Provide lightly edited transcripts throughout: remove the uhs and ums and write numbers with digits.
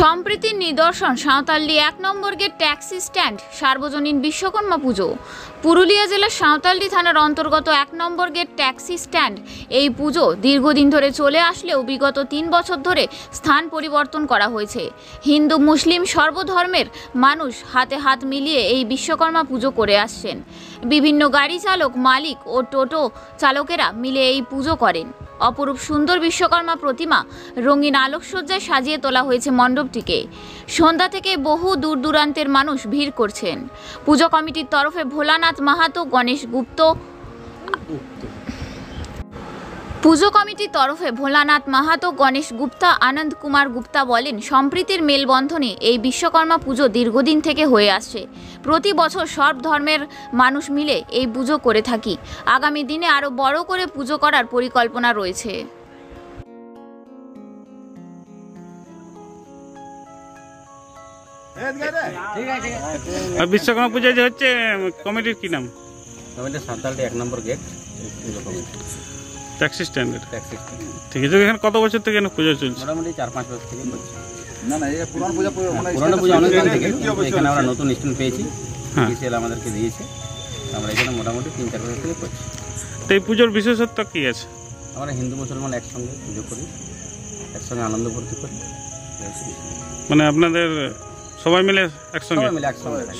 সম্প্রীতির নিদর্শন সাঁওতালডি ১ নম্বর gate taxi stand সার্বজনীন বিশ্বকর্মা পুজো। পুরুলিয়া জেলার সাঁওতালডি থানার অন্তর্গত ১ নম্বর গেট ট্যাক্সি স্ট্যান্ড এই পুজো দীর্ঘদিন ধরে চলে আসলেও বিগত ৩ বছর ধরে স্থান পরিবর্তন করা হয়েছে। হিন্দু মুসলিম সর্বধর্মের মানুষ হাতে হাত মিলিয়ে এই বিশ্বকর্মা পুজো করে আসছেন। বিভিন্ন গাড়ি চালক, মালিক ও টোটো চালকেরা মিলে এই পুজো করেন। অপরূপ সুন্দর বিশ্বকর্মা প্রতিমা রঙিন আলোকসজ্জায় সাজিয়ে তোলা হয়েছে মণ্ডপটিকে। সন্ধ্যা থেকে বহু দূর দূরান্তের মানুষ ভিড় করছেন। পুজো কমিটির তরফে ভোলানাথ মাহাতো, গণেশ গুপ্তা, আনন্দ কুমার গুপ্তা বলেন, সম্প্রীতির মেলবন্ধনে এই বিশ্বকর্মা পুজো দীর্ঘদিন থেকে হয়ে আসছে। প্রতি বছর সব ধর্মের মানুষ মিলে এই পুজো করে থাকি। আগামী দিনে আরো বড় করে পুজো করার পরিকল্পনা রয়েছে। বিশ্বকর্মা পূজা যে হচ্ছে, কমিটির কি নাম? কমিটি সাঁওতালডি ১ নম্বর গেট পুজো committee, taxi stand. Taxi stand. ঠিক আছে, এখানে কত বছর থেকে পুজো চলছে? মোটামুটি ৪-৫ বছর থেকে করছি। না না, এই পুরনো পূজা অনেক দিন থেকে। এখানে আমরা নতুন স্ট্যান্ড পেয়েছি, বিসিএল আমাদেরকে দিয়েছে। আমরা এখানে মোটামুটি ৩-৪ বছর থেকে করছি। তো এই পুজোর বিশেষত্ব কি আছে? আমরা হিন্দু মুসলমান একসঙ্গে পুজো করি, একসঙ্গে আনন্দ ফুর্তি করি। মানে আপনাদের সবাই মিলে একসঙ্গে?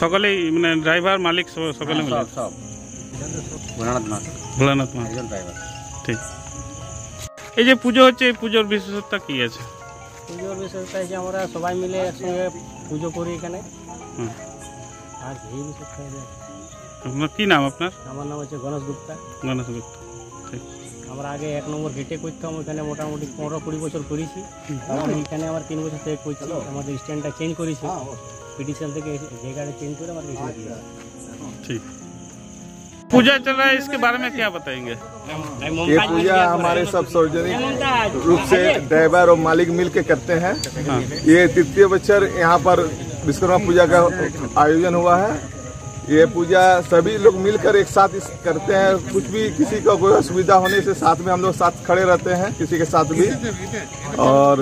সকলেই, মানে ড্রাইভার, মালিক সকলে মিলে? সব। ভোলানাথ মাহাতো একজন ড্রাইভার। ঠিক। এই যে পুজো হচ্ছে, এই পুজোর বিশেষত্ব কি আছে? পুজোর বিশেষত্ব হচ্ছে আমরা সবাই মিলে একসঙ্গে পুজো করি এখানে। আর এই বিশেষত্ব, আপনার কি নাম? আপনার? আমার নাম হচ্ছে গণেশ গুপ্তা। ঠিক। আমরা আগে ১ নম্বর গেটে করতাম, ওইখানে মোটামুটি ১৫-২০ বছর করেছি। কারণ এইখানে আমার ৩ বছর থেকে করছি। আমাদের স্ট্যান্ডটা চেঞ্জ করেছি, পিটিশন থেকে জায়গাটা চেঞ্জ করে আমাদের এখানে দিয়ে। ठीक। पूजा चल रहा है, इसके बारे में क्या बताएंगे? ये पूजा हमारे सब सार्वजनिक रूप से ड्राइवर और मालिक मिल के करते हैं। ये तृतीय बच्चर यहाँ पर विश्वकर्मा पूजा का आयोजन हुआ है। ये पूजा सभी लोग मिलकर एक साथ करते हैं। कुछ भी किसी का कोई असुविधा होने से साथ में हम लोग साथ खड़े रहते हैं, किसी के साथ भी। और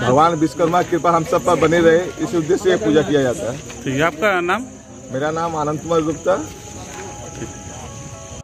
भगवान विश्वकर्मा की कृपा हम सब पर बनी रहे, इस उद्देश्य से पूजा किया जाता है। ठीक है। आपका नाम? मेरा नाम आनंद कुमार गुप्ता।